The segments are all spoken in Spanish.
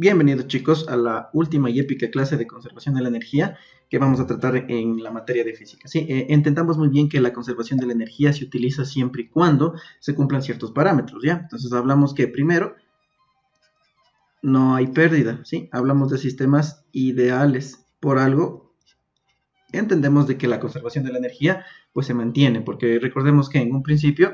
Bienvenidos chicos a la última y épica clase de conservación de la energía que vamos a tratar en la materia de física. Sí, entendamos muy bien que la conservación de la energía se utiliza siempre y cuando se cumplan ciertos parámetros, ¿ya? Entonces hablamos que primero no hay pérdida, ¿sí? Hablamos de sistemas ideales. Por algo entendemos de que la conservación de la energía pues se mantiene, porque recordemos que en un principio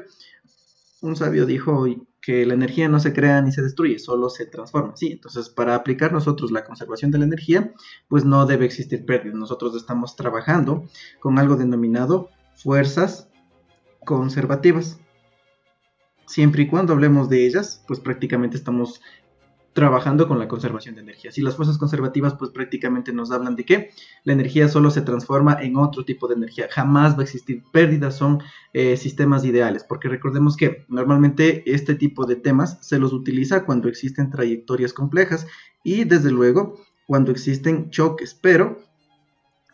un sabio dijo que la energía no se crea ni se destruye, solo se transforma, ¿sí? Entonces, para aplicar nosotros la conservación de la energía, pues no debe existir pérdida. Nosotros estamos trabajando con algo denominado fuerzas conservativas. Siempre y cuando hablemos de ellas, pues prácticamente estamos trabajando con la conservación de energía. Si las fuerzas conservativas pues prácticamente nos hablan de que la energía solo se transforma en otro tipo de energía, jamás va a existir pérdidas, son sistemas ideales, porque recordemos que normalmente este tipo de temas se los utiliza cuando existen trayectorias complejas y desde luego cuando existen choques, pero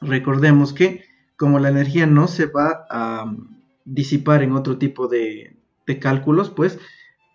recordemos que como la energía no se va a disipar en otro tipo de cálculos, pues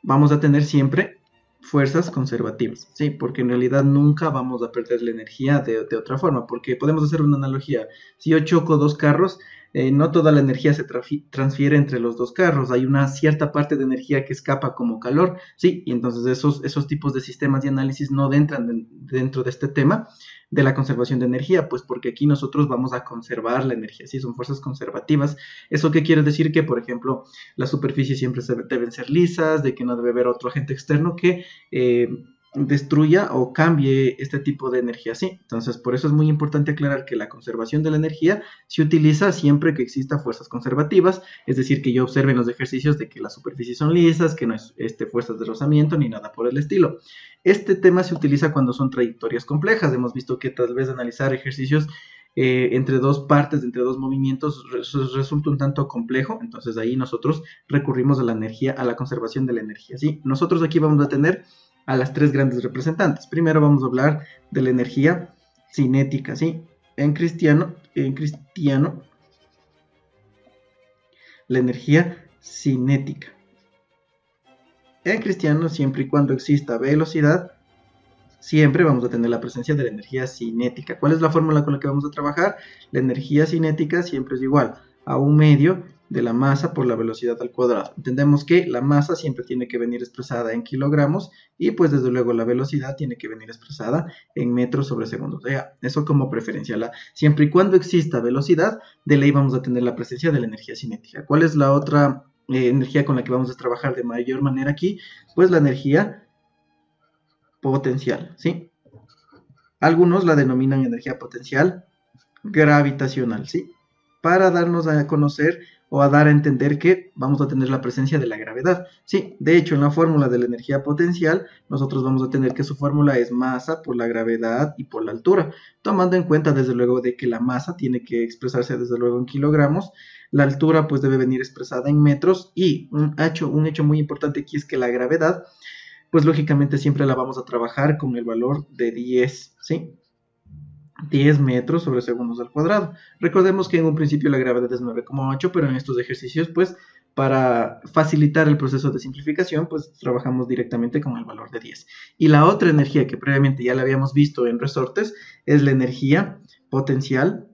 vamos a tener siempre fuerzas conservativas, ¿sí? Porque en realidad nunca vamos a perder la energía de otra forma, porque podemos hacer una analogía. Si yo choco dos carros, no toda la energía se transfiere entre los dos carros, hay una cierta parte de energía que escapa como calor, ¿sí? Y entonces esos tipos de sistemas de análisis no entran dentro de este tema de la conservación de energía, pues porque aquí nosotros vamos a conservar la energía, ¿sí? Son fuerzas conservativas. ¿Eso qué quiere decir? Que, por ejemplo, las superficies siempre deben ser lisas, de que no debe haber otro agente externo que destruya o cambie este tipo de energía, ¿sí? Entonces, por eso es muy importante aclarar que la conservación de la energía se utiliza siempre que exista fuerzas conservativas, es decir, que yo observe en los ejercicios de que las superficies son lisas, que no es fuerzas de rozamiento ni nada por el estilo. Este tema se utiliza cuando son trayectorias complejas. Hemos visto que tal vez analizar ejercicios entre dos partes, entre dos movimientos, resulta un tanto complejo. Entonces ahí nosotros recurrimos a la energía, a la conservación de la energía, ¿sí? Nosotros aquí vamos a tener a las tres grandes representantes. Primero vamos a hablar de la energía cinética, ¿sí? En cristiano, la energía cinética. En cristiano, siempre y cuando exista velocidad, siempre vamos a tener la presencia de la energía cinética. ¿Cuál es la fórmula con la que vamos a trabajar? La energía cinética siempre es igual a un medio de la masa por la velocidad al cuadrado. Entendemos que la masa siempre tiene que venir expresada en kilogramos y pues desde luego la velocidad tiene que venir expresada en metros sobre segundos. Eso como preferencia. Siempre y cuando exista velocidad, de ley vamos a tener la presencia de la energía cinética. ¿Cuál es la otra energía con la que vamos a trabajar de mayor manera aquí? Pues la energía potencial, ¿sí? Algunos la denominan energía potencial gravitacional, ¿sí? Para darnos a conocer o a dar a entender que vamos a tener la presencia de la gravedad. Sí, de hecho, en la fórmula de la energía potencial, nosotros vamos a tener que su fórmula es masa por la gravedad y por la altura, tomando en cuenta desde luego de que la masa tiene que expresarse desde luego en kilogramos, la altura pues debe venir expresada en metros y un hecho muy importante aquí es que la gravedad pues lógicamente siempre la vamos a trabajar con el valor de 10, ¿sí? 10 metros sobre segundos al cuadrado. Recordemos que en un principio la gravedad es 9,8, pero en estos ejercicios, pues, para facilitar el proceso de simplificación, pues, trabajamos directamente con el valor de 10. Y la otra energía que previamente ya la habíamos visto en resortes es la energía potencial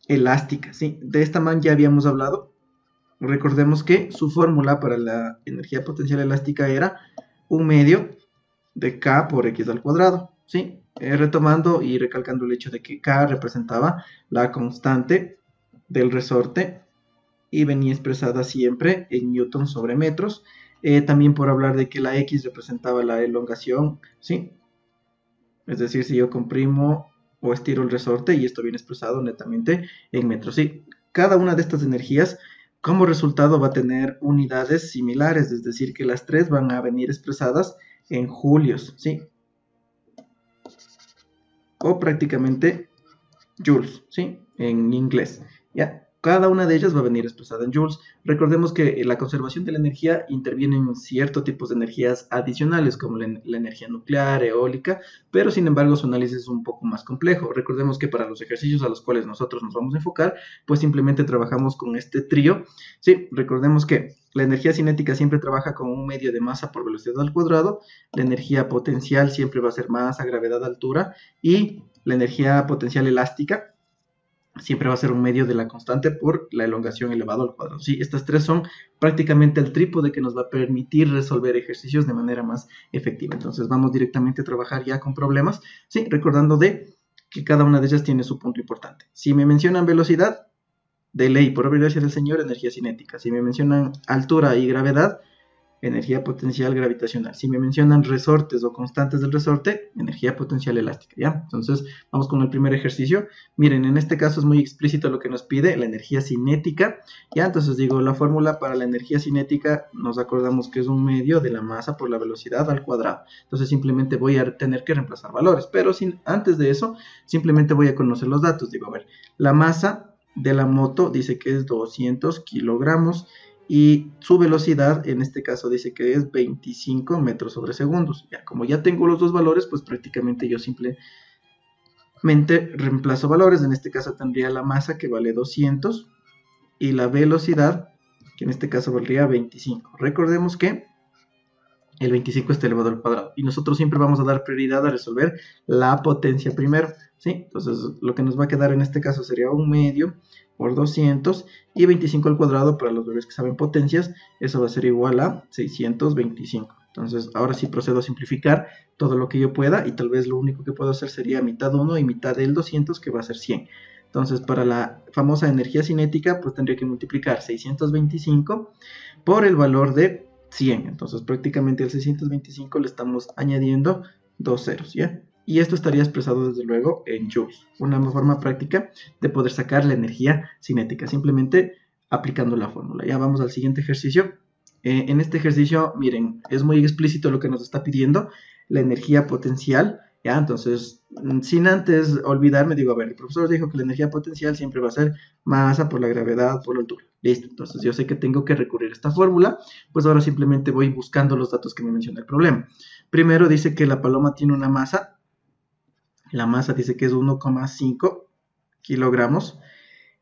elástica, ¿sí? De esta man ya habíamos hablado. Recordemos que su fórmula para la energía potencial elástica era un medio de K por X al cuadrado, ¿sí? Retomando y recalcando el hecho de que K representaba la constante del resorte y venía expresada siempre en newton sobre metros. También por hablar de que la X representaba la elongación, ¿sí? Es decir, si yo comprimo o estiro el resorte y esto viene expresado netamente en metros, ¿sí? Cada una de estas energías como resultado va a tener unidades similares, es decir, que las tres van a venir expresadas en julios, ¿sí? O prácticamente joules, ¿sí? En inglés, ¿ya? cada una de ellas va a venir expresada en joules. Recordemos que la conservación de la energía interviene en ciertos tipos de energías adicionales, como la energía nuclear, eólica, pero sin embargo su análisis es un poco más complejo. Recordemos que para los ejercicios a los cuales nosotros nos vamos a enfocar, pues simplemente trabajamos con este trío. Sí, recordemos que la energía cinética siempre trabaja con un medio de masa por velocidad al cuadrado, la energía potencial siempre va a ser masa, gravedad, altura, y la energía potencial elástica siempre va a ser un medio de la constante por la elongación elevado al cuadrado. Sí, estas tres son prácticamente el trípode que nos va a permitir resolver ejercicios de manera más efectiva. Entonces vamos directamente a trabajar ya con problemas, sí, recordando de que cada una de ellas tiene su punto importante. Si me mencionan velocidad, de ley, por obra y gracia del Señor, energía cinética. Si me mencionan altura y gravedad, energía potencial gravitacional. Si me mencionan resortes o constantes del resorte, energía potencial elástica, ¿ya? Entonces, vamos con el primer ejercicio. Miren, en este caso es muy explícito lo que nos pide, la energía cinética, ¿ya? Entonces digo, la fórmula para la energía cinética, nos acordamos que es un medio de la masa por la velocidad al cuadrado. Entonces, simplemente voy a tener que reemplazar valores, pero antes de eso, simplemente voy a conocer los datos. Digo, a ver, la masa de la moto dice que es 200 kilogramos, y su velocidad en este caso dice que es 25 metros sobre segundos. Ya, como ya tengo los dos valores, pues prácticamente yo simplemente reemplazo valores. En este caso tendría la masa que vale 200 y la velocidad que en este caso valdría 25. Recordemos que el 25 está elevado al cuadrado y nosotros siempre vamos a dar prioridad a resolver la potencia primero, ¿sí? Entonces lo que nos va a quedar en este caso sería 1 medio por 200 y 25 al cuadrado para los bebés que saben potencias, eso va a ser igual a 625. Entonces ahora sí procedo a simplificar todo lo que yo pueda y tal vez lo único que puedo hacer sería mitad 1 y mitad del 200, que va a ser 100. Entonces para la famosa energía cinética pues tendría que multiplicar 625 por el valor de 100. Entonces prácticamente al 625 le estamos añadiendo dos ceros, ¿ya? Y esto estaría expresado desde luego en joules. Una forma práctica de poder sacar la energía cinética, simplemente aplicando la fórmula. Ya vamos al siguiente ejercicio. En este ejercicio, miren, es muy explícito lo que nos está pidiendo, la energía potencial, ¿ya? Entonces, sin antes olvidarme, digo, a ver, el profesor dijo que la energía potencial siempre va a ser masa por la gravedad por la altura. Listo, entonces yo sé que tengo que recurrir a esta fórmula, pues ahora simplemente voy buscando los datos que me menciona el problema. Primero dice que la paloma tiene una masa. La masa dice que es 1,5 kilogramos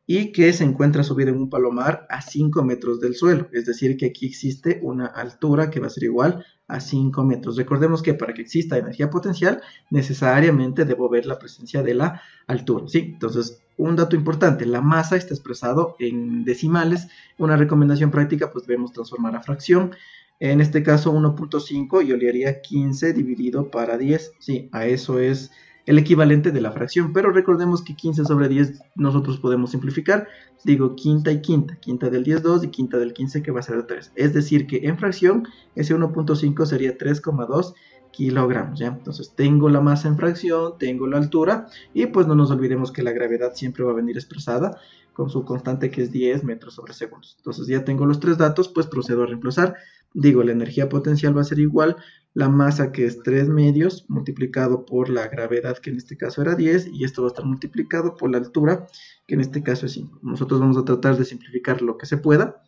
y que se encuentra subida en un palomar a 5 metros del suelo. Es decir, que aquí existe una altura que va a ser igual a 5 metros. Recordemos que para que exista energía potencial, necesariamente debo ver la presencia de la altura, ¿sí? Entonces, un dato importante, la masa está expresado en decimales. Una recomendación práctica, pues debemos transformar a fracción. En este caso, 1.5, yo le haría 15 dividido para 10. Sí, a eso es el equivalente de la fracción, pero recordemos que 15 sobre 10 nosotros podemos simplificar, digo quinta y quinta, quinta del 10, 2 y quinta del 15 que va a ser 3, es decir que en fracción ese 1.5 sería 3,2 kilogramos, ¿ya? Entonces tengo la masa en fracción, tengo la altura y pues no nos olvidemos que la gravedad siempre va a venir expresada con su constante que es 10 metros sobre segundos. Entonces ya tengo los tres datos, pues procedo a reemplazar. Digo, la energía potencial va a ser igual, la masa que es 3 medios multiplicado por la gravedad que en este caso era 10 y esto va a estar multiplicado por la altura que en este caso es 5. Nosotros vamos a tratar de simplificar lo que se pueda.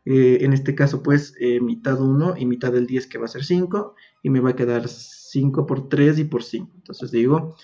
En este caso pues mitad 1 y mitad del 10 que va a ser 5 y me va a quedar 5 por 3 y por 5. Entonces digo,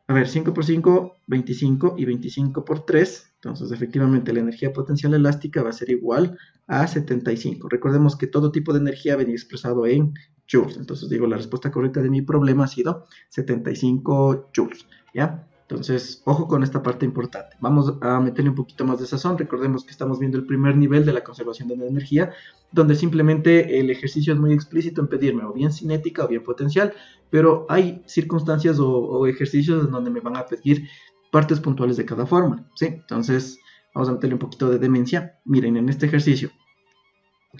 a ver, 5 por 5, 25 y 25 por 3. Entonces, efectivamente, la energía potencial elástica va a ser igual a 75. Recordemos que todo tipo de energía venía expresado en joules. Entonces, digo, la respuesta correcta de mi problema ha sido 75 joules, ¿ya? Entonces, ojo con esta parte importante. Vamos a meterle un poquito más de sazón. Recordemos que estamos viendo el primer nivel de la conservación de la energía, donde simplemente el ejercicio es muy explícito en pedirme o bien cinética o bien potencial, pero hay circunstancias o ejercicios en donde me van a pedir partes puntuales de cada fórmula, ¿sí? Entonces, vamos a meterle un poquito de demencia. Miren, en este ejercicio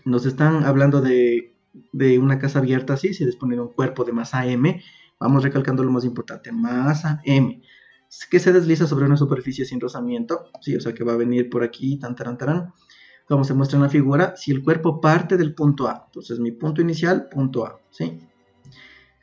nos están hablando de una casa abierta así, se dispone de un cuerpo de masa M. Vamos recalcando lo más importante, masa M, que se desliza sobre una superficie sin rozamiento, ¿sí? O sea que va a venir por aquí, tan, taran, taran. Como se muestra en la figura, si el cuerpo parte del punto A, entonces mi punto inicial, punto A, ¿sí?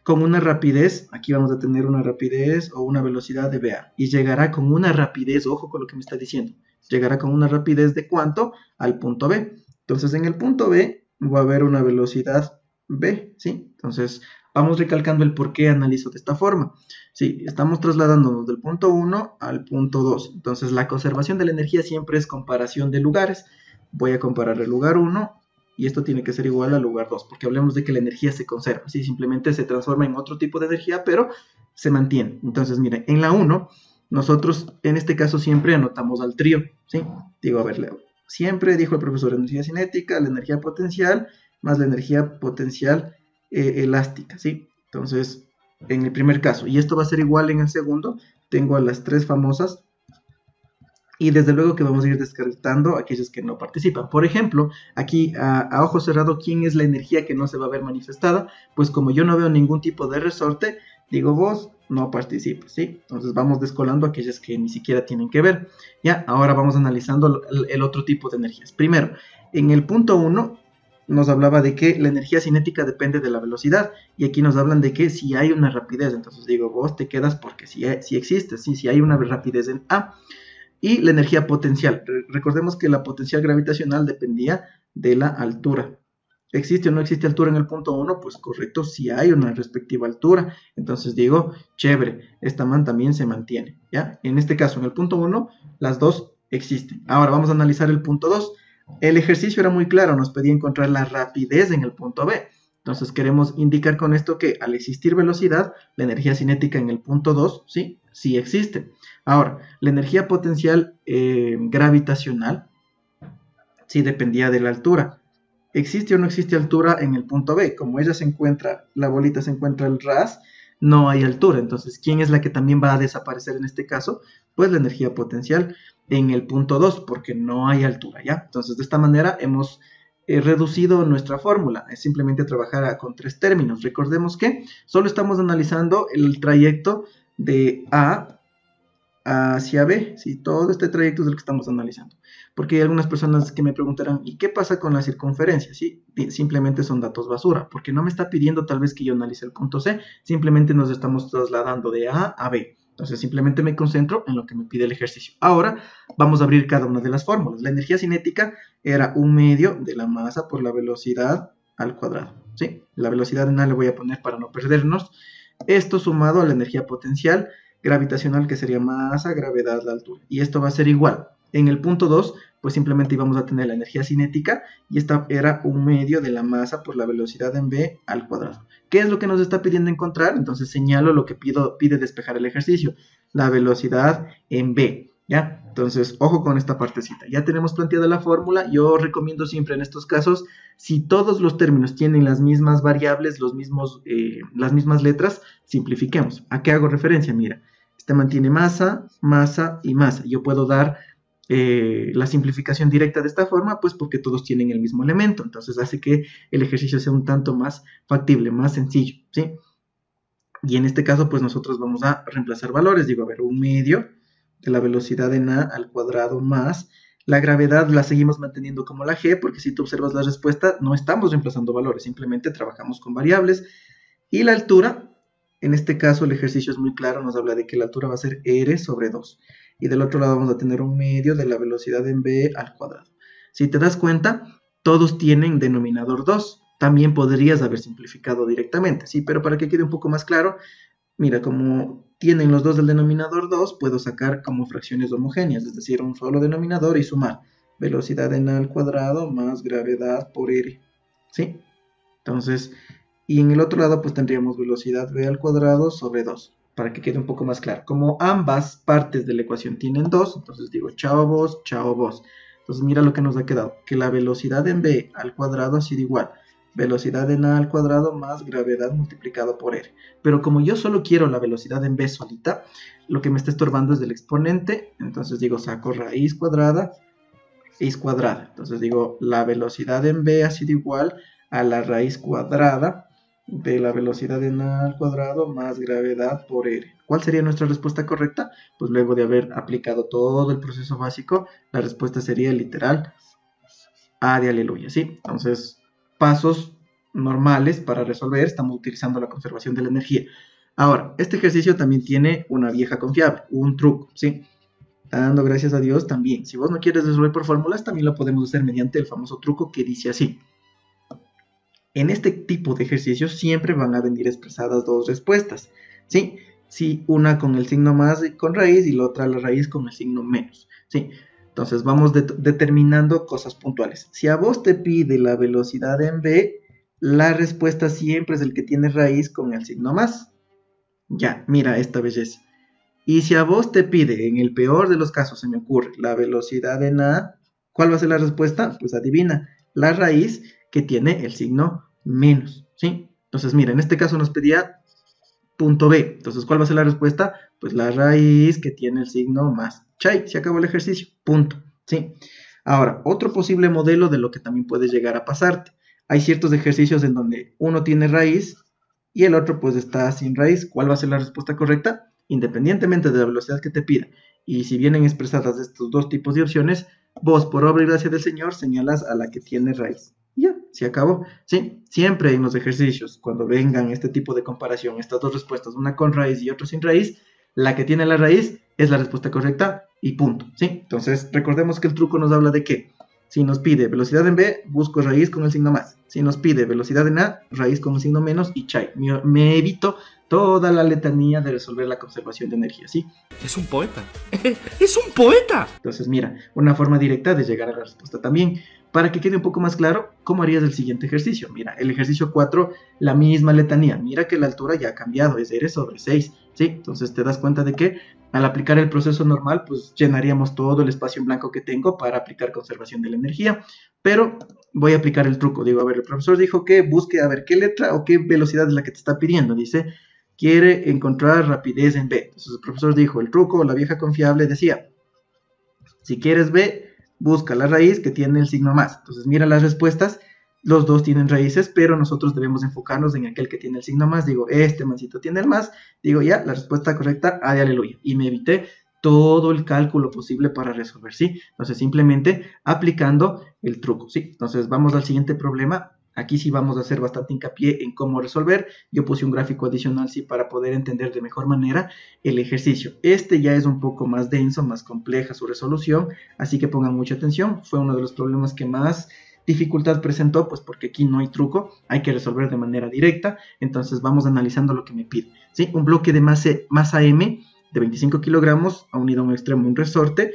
Con una rapidez, aquí vamos a tener una rapidez o una velocidad de VA, y llegará con una rapidez, ojo con lo que me está diciendo, llegará con una rapidez de ¿cuánto? Al punto B. Entonces en el punto B va a haber una velocidad B, ¿sí? Entonces vamos recalcando el por qué analizo de esta forma. Sí, estamos trasladándonos del punto 1 al punto 2. Entonces la conservación de la energía siempre es comparación de lugares. Voy a comparar el lugar 1 y esto tiene que ser igual al lugar 2, porque hablemos de que la energía se conserva, ¿sí? Simplemente se transforma en otro tipo de energía, pero se mantiene. Entonces, miren, en la 1, nosotros en este caso siempre anotamos al trío, ¿sí? Digo, a ver, Leo, siempre dijo el profesor, energía cinética, la energía potencial, más la energía potencial elástica, ¿sí? Entonces, en el primer caso, y esto va a ser igual en el segundo, tengo a las tres famosas. Y desde luego que vamos a ir descartando aquellos que no participan. Por ejemplo, aquí a ojo cerrado, ¿quién es la energía que no se va a ver manifestada? Pues como yo no veo ningún tipo de resorte, digo vos no participas, ¿sí? Entonces vamos descolando aquellas que ni siquiera tienen que ver. Ya, ahora vamos analizando el otro tipo de energías. Primero, en el punto 1 nos hablaba de que la energía cinética depende de la velocidad, y aquí nos hablan de que si hay una rapidez, entonces digo vos te quedas porque si existe, ¿sí? Si hay una rapidez en A. Y la energía potencial. Recordemos que la potencial gravitacional dependía de la altura. ¿Existe o no existe altura en el punto 1? Pues correcto, si hay una respectiva altura. Entonces digo, chévere, esta man también se mantiene, ¿ya? En este caso, en el punto 1, las dos existen. Ahora vamos a analizar el punto 2. El ejercicio era muy claro, nos pedía encontrar la rapidez en el punto B. Entonces queremos indicar con esto que al existir velocidad, la energía cinética en el punto 2, ¿sí? Sí existe. Ahora, la energía potencial gravitacional, sí dependía de la altura. ¿Existe o no existe altura en el punto B? Como ella se encuentra, la bolita se encuentra el ras, no hay altura. Entonces, ¿quién es la que también va a desaparecer en este caso? Pues la energía potencial en el punto 2, porque no hay altura, ¿ya? Entonces, de esta manera hemos reducido nuestra fórmula. Es simplemente trabajar con tres términos. Recordemos que solo estamos analizando el trayecto de A hacia B, ¿sí? Todo este trayecto es el que estamos analizando. Porque hay algunas personas que me preguntarán, ¿y qué pasa con la circunferencia? ¿Sí? Simplemente son datos basura, porque no me está pidiendo tal vez que yo analice el punto C, simplemente nos estamos trasladando de A a B. Entonces simplemente me concentro en lo que me pide el ejercicio. Ahora vamos a abrir cada una de las fórmulas. La energía cinética era 1/2 de la masa por la velocidad al cuadrado, ¿sí? La velocidad en A le voy a poner para no perdernos. Esto sumado a la energía potencial gravitacional, que sería masa, gravedad, la altura. Y esto va a ser igual. En el punto 2, pues simplemente íbamos a tener la energía cinética, y esta era 1/2 de la masa por la velocidad en B al cuadrado. ¿Qué es lo que nos está pidiendo encontrar? Entonces señalo lo que pide despejar el ejercicio, la velocidad en B, ¿ya? Entonces, ojo con esta partecita. Ya tenemos planteada la fórmula. Yo recomiendo siempre en estos casos, si todos los términos tienen las mismas variables, las mismas letras, simplifiquemos. ¿A qué hago referencia? Mira, este mantiene masa, masa y masa. Yo puedo dar la simplificación directa de esta forma, pues porque todos tienen el mismo elemento. Entonces hace que el ejercicio sea un tanto más factible, más sencillo, ¿sí? Y en este caso, pues nosotros vamos a reemplazar valores. Digo, a ver, 1/2 de la velocidad en A al cuadrado más la gravedad la seguimos manteniendo como la G, porque si tú observas la respuesta, no estamos reemplazando valores, simplemente trabajamos con variables. Y la altura, en este caso el ejercicio es muy claro, nos habla de que la altura va a ser R sobre 2. Y del otro lado vamos a tener 1/2 de la velocidad en B al cuadrado. Si te das cuenta, todos tienen denominador 2. También podrías haber simplificado directamente, ¿sí? Pero para que quede un poco más claro, mira, como tienen los dos del denominador 2, puedo sacar como fracciones homogéneas, es decir, un solo denominador y sumar velocidad en A al cuadrado más gravedad por R, ¿sí? Entonces, y en el otro lado pues tendríamos velocidad V al cuadrado sobre 2, para que quede un poco más claro. Como ambas partes de la ecuación tienen 2, entonces digo chao vos, chao vos. Entonces mira lo que nos ha quedado, que la velocidad en V al cuadrado ha sido igual velocidad en A al cuadrado más gravedad multiplicado por R. Pero como yo solo quiero la velocidad en B solita, lo que me está estorbando es del exponente. Entonces digo, saco raíz cuadrada. Entonces digo, la velocidad en B ha sido igual a la raíz cuadrada de la velocidad en A al cuadrado más gravedad por R. ¿Cuál sería nuestra respuesta correcta? Pues luego de haber aplicado todo el proceso básico, la respuesta sería literal A de aleluya, ¿sí? Entonces, pasos normales para resolver, estamos utilizando la conservación de la energía. Ahora, este ejercicio también tiene una vieja confiable, un truco, ¿sí? Dando gracias a Dios también. Si vos no quieres resolver por fórmulas, también lo podemos hacer mediante el famoso truco que dice así. En este tipo de ejercicios siempre van a venir expresadas dos respuestas, ¿sí? Sí, una con el signo más con raíz y la otra la raíz con el signo menos, ¿sí? Entonces vamos determinando cosas puntuales. Si a vos te pide la velocidad en v, la respuesta siempre es el que tiene raíz con el signo más. Ya, mira esta belleza. Y si a vos te pide, en el peor de los casos se me ocurre, la velocidad en A, ¿cuál va a ser la respuesta? Pues adivina, la raíz que tiene el signo menos, ¿sí? Entonces, mira, en este caso nos pedía punto B. Entonces, ¿cuál va a ser la respuesta? Pues la raíz que tiene el signo más. Chay, se acabó el ejercicio, punto, ¿sí? Ahora, otro posible modelo de lo que también puede llegar a pasarte. Hay ciertos ejercicios en donde uno tiene raíz y el otro pues está sin raíz. ¿Cuál va a ser la respuesta correcta? Independientemente de la velocidad que te pida, y si vienen expresadas estos dos tipos de opciones, vos por obra y gracia del Señor señalas a la que tiene raíz. Ya, se acabó. Sí, siempre en los ejercicios, cuando vengan este tipo de comparación, estas dos respuestas, una con raíz y otra sin raíz, la que tiene la raíz es la respuesta correcta y punto. ¿Sí? Entonces, recordemos que el truco nos habla de que si nos pide velocidad en B, busco raíz con el signo más. Si nos pide velocidad en A, raíz con el signo menos y chay. Me evito toda la letanía de resolver la conservación de energía, ¿sí? Es un poeta. ¡Es un poeta! Entonces, mira, una forma directa de llegar a la respuesta también. Para que quede un poco más claro, ¿cómo harías el siguiente ejercicio? Mira, el ejercicio 4, la misma letanía. Mira que la altura ya ha cambiado, es r sobre 6, ¿sí? Entonces te das cuenta de que al aplicar el proceso normal, pues llenaríamos todo el espacio en blanco que tengo para aplicar conservación de la energía. Pero voy a aplicar el truco. Digo, a ver, el profesor dijo que busque a ver qué letra o qué velocidad es la que te está pidiendo. Dice, quiere encontrar rapidez en B. Entonces el profesor dijo, el truco, la vieja confiable decía, si quieres B, busca la raíz que tiene el signo más. Entonces mira las respuestas, los dos tienen raíces, pero nosotros debemos enfocarnos en aquel que tiene el signo más. Digo, este mancito tiene el más. Digo, ya, la respuesta correcta, de aleluya. Y me evité todo el cálculo posible para resolver, ¿sí? Entonces simplemente aplicando el truco, ¿sí? Entonces vamos al siguiente problema. Aquí sí vamos a hacer bastante hincapié en cómo resolver. Yo puse un gráfico adicional, sí, para poder entender de mejor manera el ejercicio. Este ya es un poco más denso, más compleja su resolución, así que pongan mucha atención. Fue uno de los problemas que más dificultad presentó, pues porque aquí no hay truco, hay que resolver de manera directa. Entonces vamos analizando lo que me pide, ¿sí? Un bloque de masa M de 25 kilogramos ha unido a un extremo un resorte.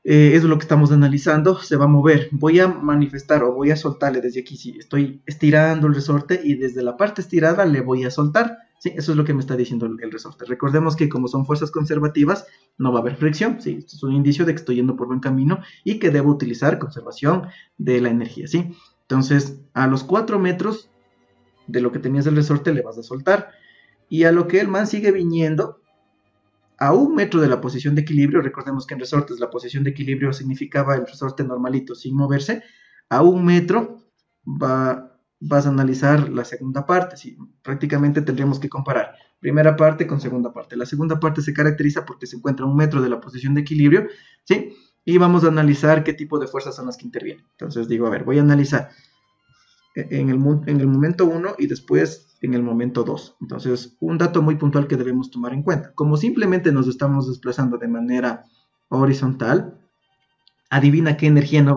Eso es lo que estamos analizando, se va a mover. Voy a manifestar o voy a soltarle desde aquí, sí, estoy estirando el resorte y desde la parte estirada le voy a soltar. Sí, eso es lo que me está diciendo el resorte. Recordemos que como son fuerzas conservativas, no va a haber fricción, sí, esto es un indicio de que estoy yendo por buen camino y que debo utilizar conservación de la energía, sí. Entonces, a los 4 metros de lo que tenías el resorte le vas a soltar y a lo que el man sigue viniendo, a 1 metro de la posición de equilibrio, recordemos que en resortes la posición de equilibrio significaba el resorte normalito sin moverse, a 1 metro vas a analizar la segunda parte, ¿sí? Prácticamente tendríamos que comparar primera parte con segunda parte. La segunda parte se caracteriza porque se encuentra a 1 metro de la posición de equilibrio, ¿sí? Y vamos a analizar qué tipo de fuerzas son las que intervienen. Entonces digo, a ver, voy a analizar en el momento 1 y después en el momento 2. Entonces, un dato muy puntual que debemos tomar en cuenta. Como simplemente nos estamos desplazando de manera horizontal, adivina qué energía no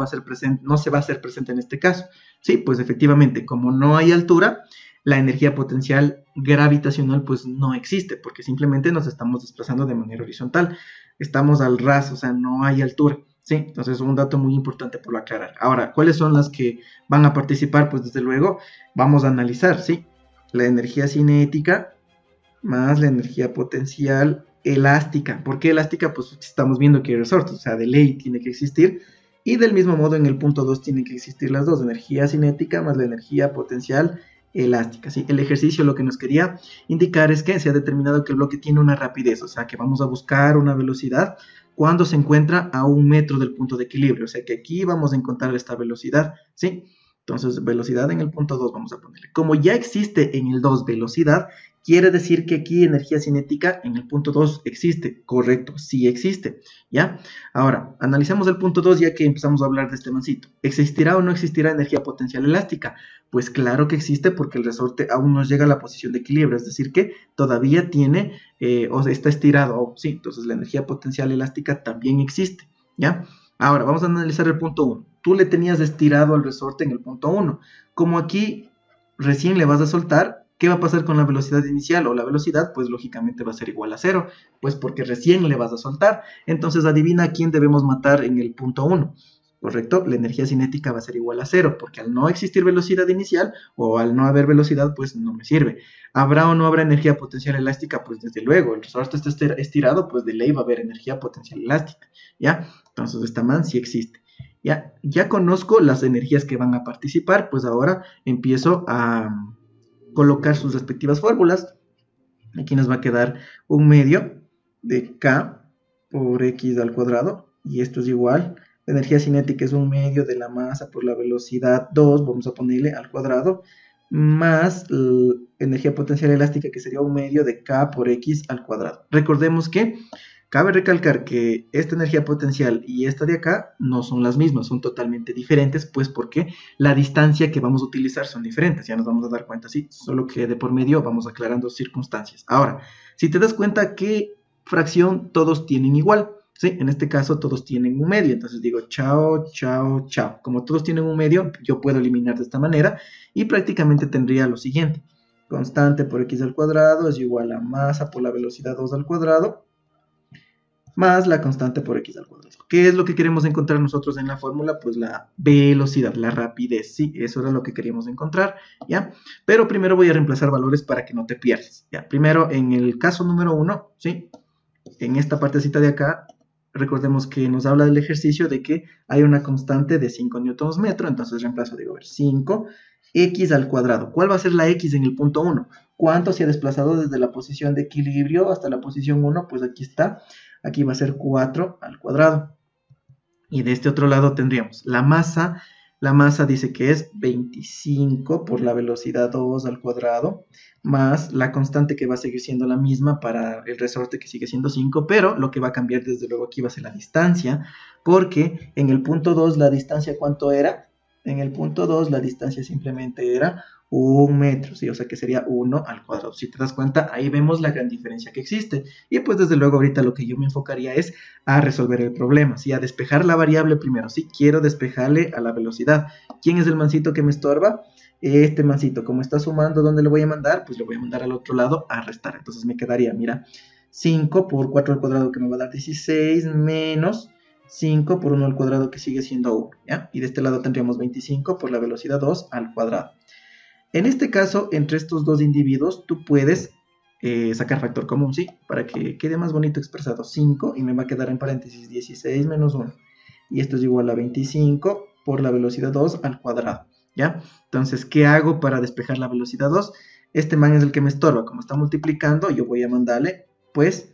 se va a hacer presente en este caso. Sí, pues efectivamente, como no hay altura, la energía potencial gravitacional pues no existe, porque simplemente nos estamos desplazando de manera horizontal. Estamos al ras, o sea, no hay altura. Sí, entonces un dato muy importante por aclarar. Ahora, ¿cuáles son las que van a participar? Pues desde luego vamos a analizar, ¿sí? La energía cinética más la energía potencial elástica. ¿Por qué elástica? Pues estamos viendo que hay resortes, o sea, de ley tiene que existir. Y del mismo modo en el punto 2 tienen que existir las dos, energía cinética más la energía potencial elástica, ¿sí? El ejercicio lo que nos quería indicar es que se ha determinado que el bloque tiene una rapidez, o sea, que vamos a buscar una velocidad cuando se encuentra a 1 metro del punto de equilibrio, o sea, que aquí vamos a encontrar esta velocidad, ¿sí? Entonces, velocidad en el punto 2 vamos a ponerle. Como ya existe en el 2 velocidad, quiere decir que aquí energía cinética en el punto 2 existe. Correcto, sí existe. ¿Ya? Ahora, analicemos el punto 2 ya que empezamos a hablar de este mancito. ¿Existirá o no existirá energía potencial elástica? Pues claro que existe porque el resorte aún no llega a la posición de equilibrio, es decir que todavía tiene o está estirado. Sí, entonces la energía potencial elástica también existe. ¿Ya? Ahora, vamos a analizar el punto 1. Tú le tenías estirado al resorte en el punto 1. Como aquí recién le vas a soltar, ¿qué va a pasar con la velocidad inicial o la velocidad? Pues lógicamente va a ser igual a 0, pues porque recién le vas a soltar. Entonces adivina a quién debemos matar en el punto 1. ¿Correcto? La energía cinética va a ser igual a 0, porque al no existir velocidad inicial o al no haber velocidad, pues no me sirve. ¿Habrá o no habrá energía potencial elástica? Pues desde luego, el resorte está estirado, pues de ley va a haber energía potencial elástica, ¿ya? Entonces esta man sí existe. Ya conozco las energías que van a participar, pues ahora empiezo a colocar sus respectivas fórmulas. Aquí nos va a quedar un medio de K por X al cuadrado, y esto es igual. La energía cinética es un medio de la masa por la velocidad 2, vamos a ponerle al cuadrado, más la energía potencial elástica que sería un medio de K por X al cuadrado. Recordemos que cabe recalcar que esta energía potencial y esta de acá no son las mismas, son totalmente diferentes, pues porque la distancia que vamos a utilizar son diferentes, ya nos vamos a dar cuenta, sí, solo que de por medio vamos aclarando circunstancias. Ahora, si te das cuenta qué fracción todos tienen igual, ¿sí? En este caso todos tienen un medio, entonces digo chao, chao, chao. Como todos tienen un medio, yo puedo eliminar de esta manera y prácticamente tendría lo siguiente. Constante por x al cuadrado es igual a masa por la velocidad 2 al cuadrado, más la constante por x al cuadrado. ¿Qué es lo que queremos encontrar nosotros en la fórmula? Pues la velocidad, la rapidez, sí, eso era lo que queríamos encontrar, ¿ya? Pero primero voy a reemplazar valores para que no te pierdas, ¿ya? Primero, en el caso número 1, ¿sí? En esta partecita de acá, recordemos que nos habla del ejercicio de que hay una constante de 5 newtons metro, entonces reemplazo, digo, a ver, 5 x al cuadrado. ¿Cuál va a ser la x en el punto 1? ¿Cuánto se ha desplazado desde la posición de equilibrio hasta la posición 1? Pues aquí está. Aquí va a ser 4 al cuadrado. Y de este otro lado tendríamos la masa. La masa dice que es 25 por la velocidad 2 al cuadrado, más la constante que va a seguir siendo la misma para el resorte que sigue siendo 5, pero lo que va a cambiar desde luego aquí va a ser la distancia, porque en el punto 2 la distancia, ¿cuánto era? En el punto 2 la distancia simplemente era 1 metro, ¿sí? O sea que sería 1 al cuadrado. Si te das cuenta, ahí vemos la gran diferencia que existe. Y pues desde luego ahorita lo que yo me enfocaría es a resolver el problema, ¿sí? A despejar la variable primero, ¿sí? Quiero despejarle a la velocidad. ¿Quién es el mancito que me estorba? Este mancito. Como está sumando, ¿dónde le voy a mandar? Pues le voy a mandar al otro lado a restar. Entonces me quedaría, mira, 5 por 4 al cuadrado que me va a dar 16 menos 5 por 1 al cuadrado que sigue siendo 1, ¿ya? Y de este lado tendríamos 25 por la velocidad 2 al cuadrado. En este caso, entre estos dos individuos, tú puedes sacar factor común, ¿sí? Para que quede más bonito expresado, 5, y me va a quedar en paréntesis 16 menos 1. Y esto es igual a 25 por la velocidad 2 al cuadrado, ¿ya? Entonces, ¿qué hago para despejar la velocidad 2? Este man es el que me estorba. Como está multiplicando, yo voy a mandarle, pues,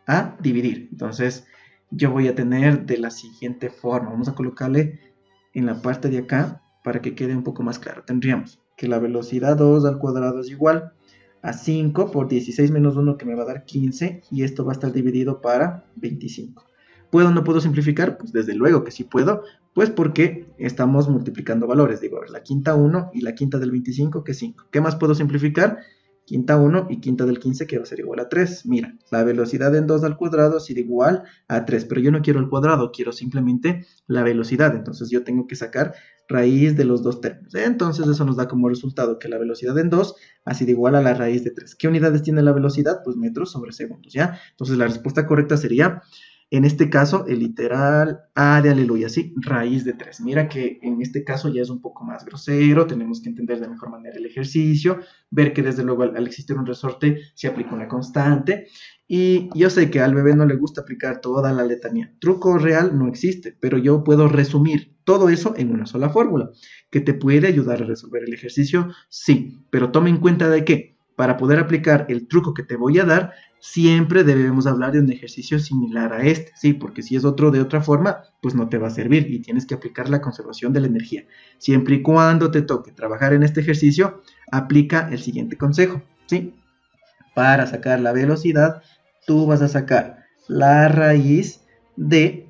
a dividir. Entonces, yo voy a tener de la siguiente forma. Vamos a colocarle en la parte de acá para que quede un poco más claro. Tendríamos que la velocidad 2 al cuadrado es igual a 5 por 16 menos 1 que me va a dar 15 y esto va a estar dividido para 25. ¿Puedo o no puedo simplificar? Pues desde luego que sí puedo, pues porque estamos multiplicando valores. Digo, a ver, la quinta 1 y la quinta del 25 que es 5. ¿Qué más puedo simplificar? Quinta 1 y quinta del 15 que va a ser igual a 3. Mira, la velocidad en 2 al cuadrado será igual a 3, pero yo no quiero el cuadrado, quiero simplemente la velocidad. Entonces yo tengo que sacar raíz de los dos términos. Entonces eso nos da como resultado que la velocidad en 2 ha sido igual a la raíz de 3. ¿Qué unidades tiene la velocidad? Pues metros sobre segundos, ¿ya? Entonces la respuesta correcta sería, en este caso, el literal A de aleluya, ¿sí? Raíz de 3. Mira que en este caso ya es un poco más grosero, tenemos que entender de mejor manera el ejercicio, ver que desde luego al existir un resorte se aplica una constante, y yo sé que al bebé no le gusta aplicar toda la letanía. Truco real no existe, pero yo puedo resumir todo eso en una sola fórmula, que te puede ayudar a resolver el ejercicio, sí, pero tome en cuenta de que para poder aplicar el truco que te voy a dar, siempre debemos hablar de un ejercicio similar a este, ¿sí? Porque si es otro de otra forma, pues no te va a servir y tienes que aplicar la conservación de la energía. Siempre y cuando te toque trabajar en este ejercicio, aplica el siguiente consejo, ¿sí? Para sacar la velocidad, tú vas a sacar la raíz de,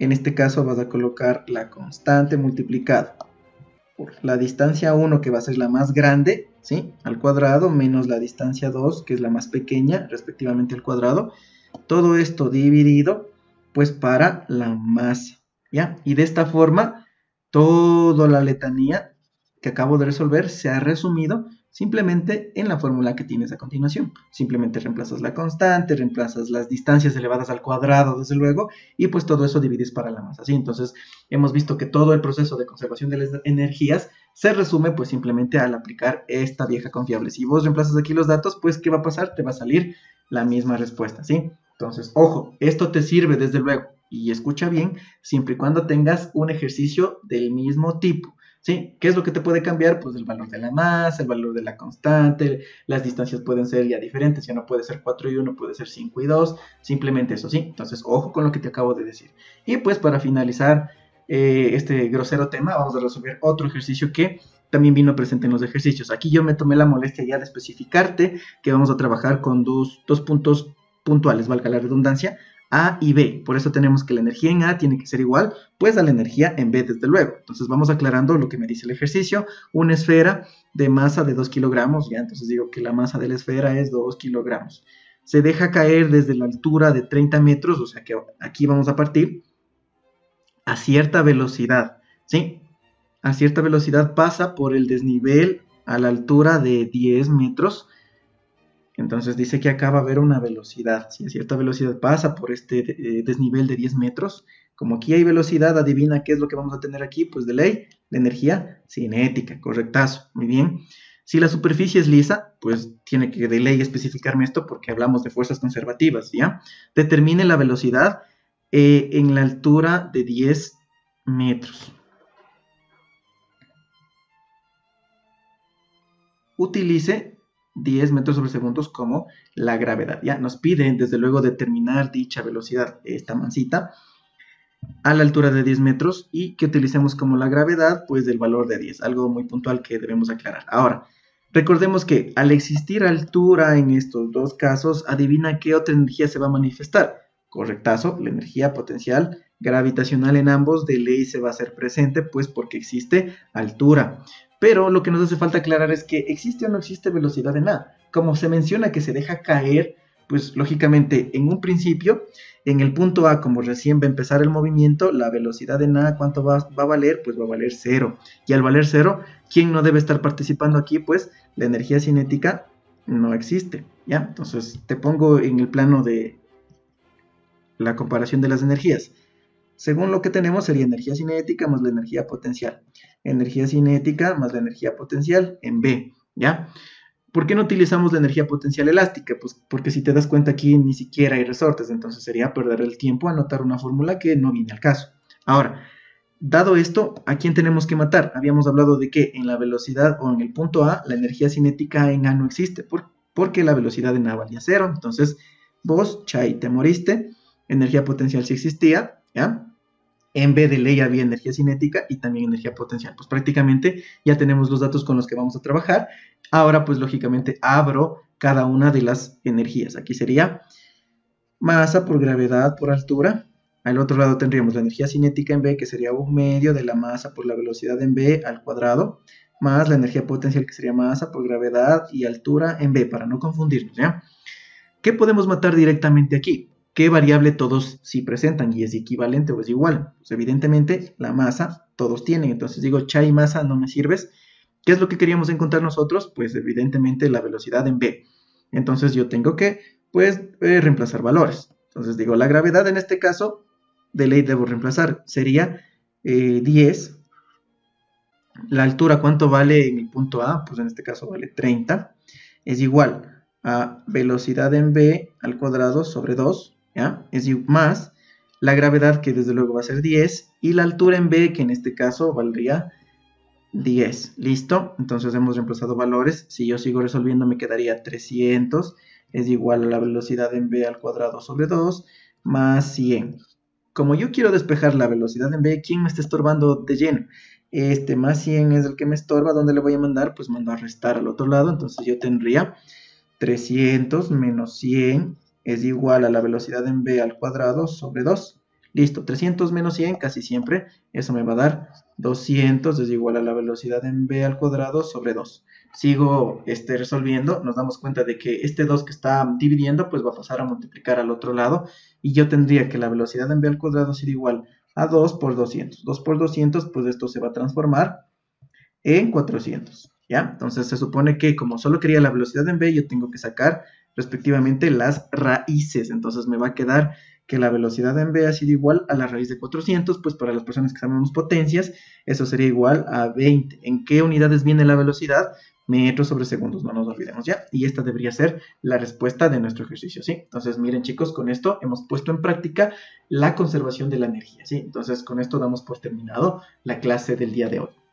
en este caso vas a colocar la constante multiplicada por la distancia 1, que va a ser la más grande, ¿sí? Al cuadrado, menos la distancia 2, que es la más pequeña, respectivamente al cuadrado. Todo esto dividido, pues, para la masa, ¿ya? Y de esta forma, toda la letanía que acabo de resolver se ha resumido simplemente en la fórmula que tienes a continuación. Simplemente reemplazas la constante, reemplazas las distancias elevadas al cuadrado, desde luego, y pues todo eso divides para la masa, ¿sí? Entonces, hemos visto que todo el proceso de conservación de las energías se resume pues simplemente al aplicar esta vieja confiable. Si vos reemplazas aquí los datos, pues ¿qué va a pasar? Te va a salir la misma respuesta, ¿sí? Entonces, ojo, esto te sirve desde luego, y escucha bien, siempre y cuando tengas un ejercicio del mismo tipo. ¿Sí? ¿Qué es lo que te puede cambiar? Pues el valor de la masa, el valor de la constante, las distancias pueden ser ya diferentes, ya no puede ser 4 y 1, puede ser 5 y 2, simplemente eso, ¿sí? Entonces, ojo con lo que te acabo de decir. Y pues para finalizar este grosero tema, vamos a resolver otro ejercicio que también vino presente en los ejercicios. Aquí yo me tomé la molestia ya de especificarte que vamos a trabajar con dos puntos puntuales, valga la redundancia, A y B. Por eso tenemos que la energía en A tiene que ser igual, pues, a la energía en B, desde luego. Entonces vamos aclarando lo que me dice el ejercicio. Una esfera de masa de 2 kilogramos, ya, entonces digo que la masa de la esfera es 2 kilogramos. Se deja caer desde la altura de 30 metros, o sea que aquí vamos a partir a cierta velocidad, ¿sí? A cierta velocidad pasa por el desnivel a la altura de 10 metros. Entonces dice que acá va a haber una velocidad, si a cierta velocidad pasa por este desnivel de 10 metros, como aquí hay velocidad, adivina qué es lo que vamos a tener aquí, pues de ley, la energía cinética, correctazo, muy bien. Si la superficie es lisa, pues tiene que de ley especificarme esto porque hablamos de fuerzas conservativas, ¿ya? Determine la velocidad en la altura de 10 metros. Utilice 10 metros sobre segundos como la gravedad. Ya nos piden, desde luego, determinar dicha velocidad, esta mansita, a la altura de 10 metros y que utilicemos como la gravedad, pues, del valor de 10. Algo muy puntual que debemos aclarar. Ahora, recordemos que al existir altura en estos dos casos, adivina qué otra energía se va a manifestar. Correctazo, la energía potencial gravitacional en ambos de ley se va a hacer presente, pues porque existe altura. Pero lo que nos hace falta aclarar es que existe o no existe velocidad en A. Como se menciona que se deja caer, pues lógicamente en un principio, en el punto A, como recién va a empezar el movimiento, la velocidad en A, ¿cuánto va a valer? Pues va a valer 0. Y al valer 0, ¿quién no debe estar participando aquí? Pues la energía cinética no existe, ¿ya? Entonces te pongo en el plano de la comparación de las energías. Según lo que tenemos sería energía cinética más la energía potencial. Energía cinética más la energía potencial en B, ¿ya? ¿Por qué no utilizamos la energía potencial elástica? Pues porque si te das cuenta aquí ni siquiera hay resortes, entonces sería perder el tiempo anotar una fórmula que no viene al caso. Ahora, dado esto, ¿a quién tenemos que matar? Habíamos hablado de que en la velocidad o en el punto A, la energía cinética en A no existe, porque la velocidad en A valía 0. Entonces, vos, Chay, te moriste, energía potencial sí existía, ¿ya? En B de ley había energía cinética y también energía potencial. Pues prácticamente ya tenemos los datos con los que vamos a trabajar. Ahora, pues lógicamente abro cada una de las energías. Aquí sería masa por gravedad por altura. Al otro lado tendríamos la energía cinética en B, que sería 1/2 de la masa por la velocidad en B al cuadrado, más la energía potencial, que sería masa por gravedad y altura en B, para no confundirnos, ¿ya? ¿Qué podemos matar directamente aquí? ¿Qué variable todos sí presentan y es equivalente o es igual? Pues evidentemente la masa todos tienen, entonces digo, Chay, masa, no me sirves. ¿Qué es lo que queríamos encontrar nosotros? Pues evidentemente la velocidad en B. Entonces yo tengo que, pues, reemplazar valores. Entonces digo, la gravedad en este caso, de ley debo reemplazar, sería 10. La altura, ¿cuánto vale en el punto A? Pues en este caso vale 30. Es igual a velocidad en B al cuadrado sobre 2. ¿Ya? Es más la gravedad, que desde luego va a ser 10, y la altura en B, que en este caso valdría 10. ¿Listo? Entonces hemos reemplazado valores. Si yo sigo resolviendo me quedaría 300 es igual a la velocidad en v al cuadrado sobre 2 más 100. Como yo quiero despejar la velocidad en v, ¿quién me está estorbando de lleno? Este más 100 es el que me estorba. ¿Dónde le voy a mandar? Pues mando a restar al otro lado. Entonces yo tendría 300 menos 100 es igual a la velocidad en v al cuadrado sobre 2. Listo, 300 menos 100 casi siempre, eso me va a dar 200 es igual a la velocidad en v al cuadrado sobre 2. Sigo resolviendo, nos damos cuenta de que este 2 que está dividiendo, pues va a pasar a multiplicar al otro lado, y yo tendría que la velocidad en v al cuadrado será igual a 2 por 200. 2 por 200, pues esto se va a transformar en 400. ¿Ya? Entonces se supone que como solo quería la velocidad en v, yo tengo que sacar respectivamente las raíces. Entonces me va a quedar que la velocidad en v ha sido igual a la raíz de 400, pues para las personas que sabemos potencias, eso sería igual a 20. ¿En qué unidades viene la velocidad? Metros sobre segundos, no nos olvidemos ya. Y esta debería ser la respuesta de nuestro ejercicio, ¿sí? Entonces, miren chicos, con esto hemos puesto en práctica la conservación de la energía, ¿sí? Entonces, con esto damos por terminado la clase del día de hoy.